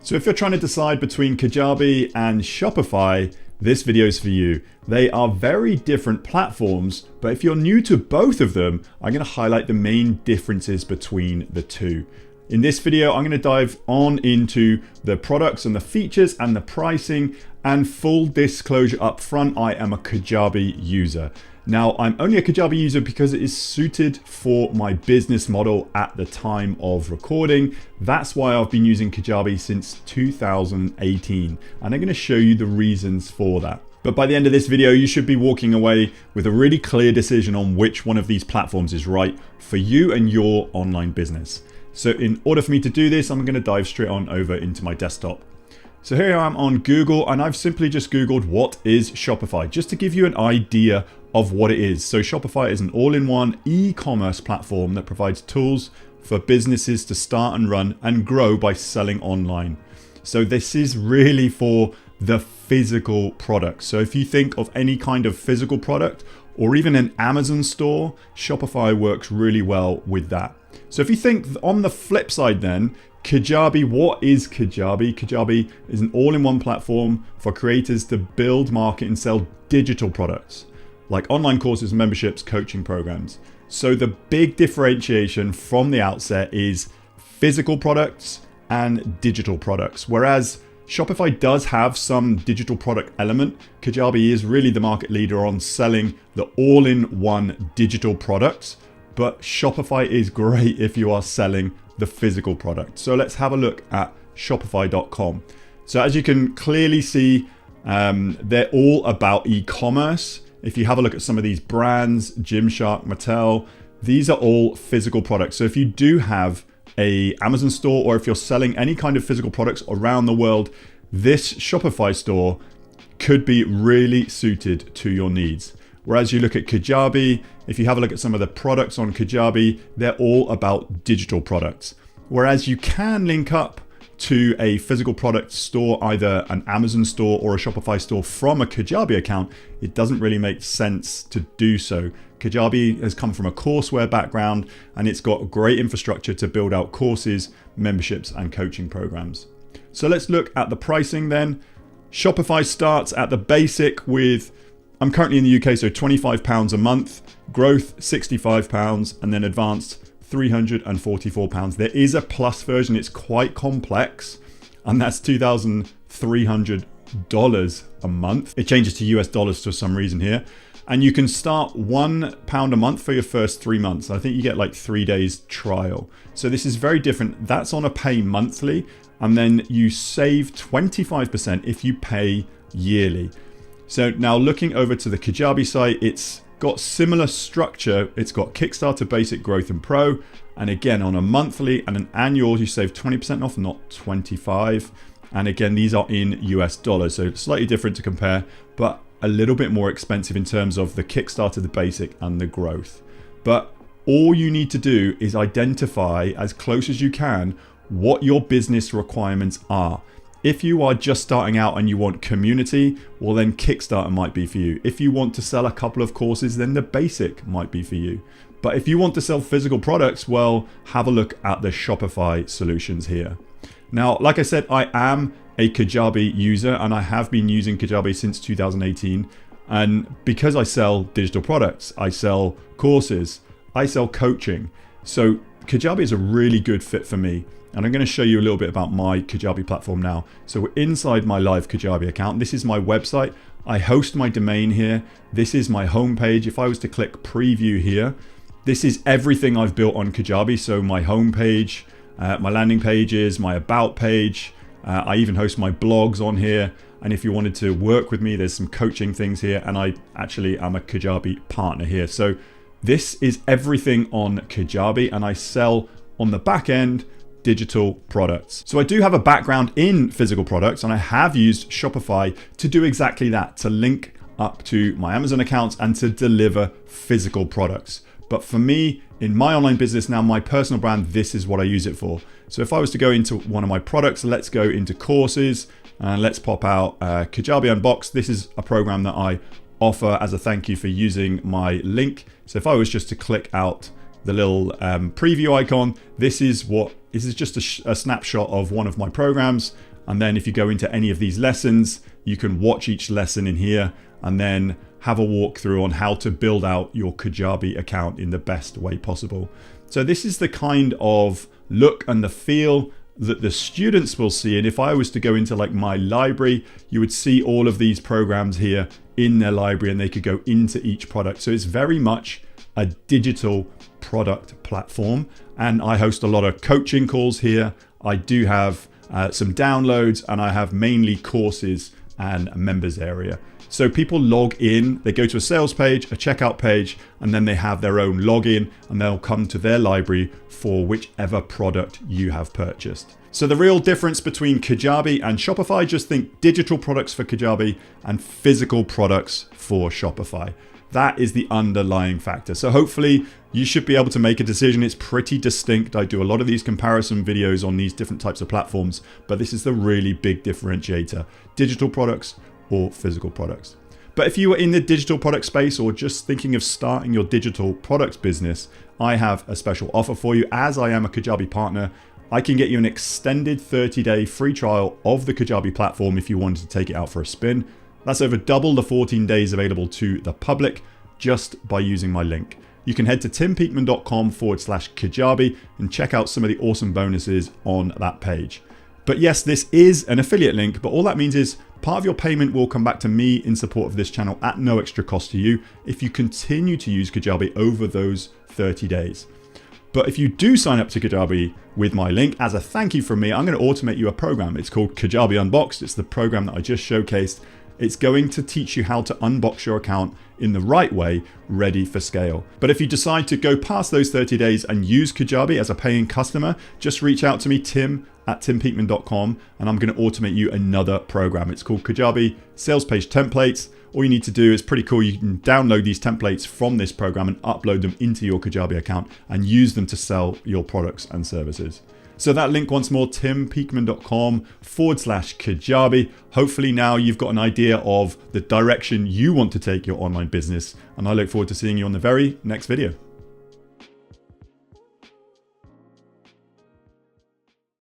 So if you're trying to decide between Kajabi and Shopify, this video is for you. They are very different platforms, but if you're new to both of them, I'm going to highlight the main differences between the two. In this video, I'm going to dive on into the products and the features and the pricing, and full disclosure up front, I am a Kajabi user. Now, I'm only a Kajabi user because it is suited for my business model at the time of recording. That's why I've been using Kajabi since 2018, and I'm going to show you the reasons for that. But by the end of this video, you should be walking away with a really clear decision on which one of these platforms is right for you and your online business. So in order for me to do this, I'm going to dive straight on over into my desktop. So here I am on Google, and I've simply just Googled what is Shopify, just to give you an idea of what it is. So Shopify is an all-in-one e-commerce platform that provides tools for businesses to start and run and grow by selling online. So this is really for the physical product. So if you think of any kind of physical product or even an Amazon store, Shopify works really well with that. So if you think on the flip side then, Kajabi, what is Kajabi? Kajabi is an all-in-one platform for creators to build, market, and sell digital products like online courses, memberships, coaching programs. So the big differentiation from the outset is physical products and digital products. Whereas Shopify does have some digital product element, Kajabi is really the market leader on selling the all-in-one digital products. But Shopify is great if you are selling the physical product. So let's have a look at shopify.com. So as you can clearly see, they're all about e-commerce. If you have a look at some of these brands, Gymshark, Mattel, these are all physical products. So if you do have a Amazon store, or if you're selling any kind of physical products around the world, this Shopify store could be really suited to your needs. Whereas you look at Kajabi, if you have a look at some of the products on Kajabi, they're all about digital products. Whereas you can link up to a physical product store, either an Amazon store or a Shopify store from a Kajabi account, it doesn't really make sense to do so. Kajabi has come from a courseware background, and it's got great infrastructure to build out courses, memberships, and coaching programs. So let's look at the pricing then. Shopify starts at the basic with, I'm currently in the UK, so £25 a month, growth £65, and then advanced £344. There is a plus version, it's quite complex, and that's $2,300 a month. It changes to US dollars for some reason here. And you can start £1 a month for your first 3 months. I think you get like 3 days trial. So this is very different. That's on a pay monthly, and then you save 25% if you pay yearly. So now looking over to the Kajabi site, it's got similar structure. It's got Kickstarter, Basic, Growth, and Pro. And again, on a monthly and an annual, you save 20% off, not 25. And again, these are in US dollars, so slightly different to compare, but a little bit more expensive in terms of the Kickstarter, the Basic, and the Growth. But all you need to do is identify as close as you can what your business requirements are. If you are just starting out and you want community, well then Kickstarter might be for you. If you want to sell a couple of courses, then the Basic might be for you. But if you want to sell physical products, well, have a look at the Shopify solutions here. Now, like I said, I am a Kajabi user, and I have been using Kajabi since 2018. And because I sell digital products, I sell courses, I sell coaching. So Kajabi is a really good fit for me. And I'm going to show you a little bit about my Kajabi platform now. So we're inside my live Kajabi account. This is my website. I host my domain here. This is my homepage. If I was to click preview here, this is everything I've built on Kajabi. So my homepage, my landing pages, my about page. I even host my blogs on here. And if you wanted to work with me, there's some coaching things here. And I actually am a Kajabi partner here. So this is everything on Kajabi, and I sell on the back end digital products. So I do have a background in physical products, and I have used Shopify to do exactly that, to link up to my Amazon accounts and to deliver physical products. But for me, in my online business now, my personal brand, this is what I use it for. So if I was to go into one of my products, let's go into courses, and let's pop out Kajabi Unboxed. This is a program that I offer as a thank you for using my link. So if I was just to click out the little preview icon, this is just a snapshot of one of my programs. And then if you go into any of these lessons, you can watch each lesson in here and then have a walkthrough on how to build out your Kajabi account in the best way possible. So this is the kind of look and the feel that the students will see. And if I was to go into like my library, you would see all of these programs here in their library and they could go into each product. So it's very much a digital product platform. And I host a lot of coaching calls here. I do have some downloads, and I have mainly courses and a members area. So people log in, they go to a sales page, a checkout page, and then they have their own login and they'll come to their library for whichever product you have purchased. So the real difference between Kajabi and Shopify, just think digital products for Kajabi and physical products for Shopify. That is the underlying factor. So hopefully you should be able to make a decision. It's pretty distinct. I do a lot of these comparison videos on these different types of platforms, but this is the really big differentiator: digital products or physical products. But if you are in the digital product space or just thinking of starting your digital products business, I have a special offer for you. As I am a Kajabi partner, I can get you an extended 30-day free trial of the Kajabi platform if you wanted to take it out for a spin. That's over double the 14 days available to the public just by using my link. You can head to timpeakman.com/Kajabi and check out some of the awesome bonuses on that page. But yes, this is an affiliate link, but all that means is part of your payment will come back to me in support of this channel at no extra cost to you if you continue to use Kajabi over those 30 days. But if you do sign up to Kajabi with my link, as a thank you from me, I'm going to automate you a program. It's called Kajabi Unboxed. It's the program that I just showcased. It's going to teach you how to unbox your account in the right way, ready for scale. But if you decide to go past those 30 days and use Kajabi as a paying customer, just reach out to me, tim@timpeakman.com, and I'm going to automate you another program. It's called Kajabi Sales Page Templates. All you need to do is pretty cool. You can download these templates from this program and upload them into your Kajabi account and use them to sell your products and services. So that link once more, timpeakman.com/Kajabi. Hopefully now you've got an idea of the direction you want to take your online business. And I look forward to seeing you on the very next video.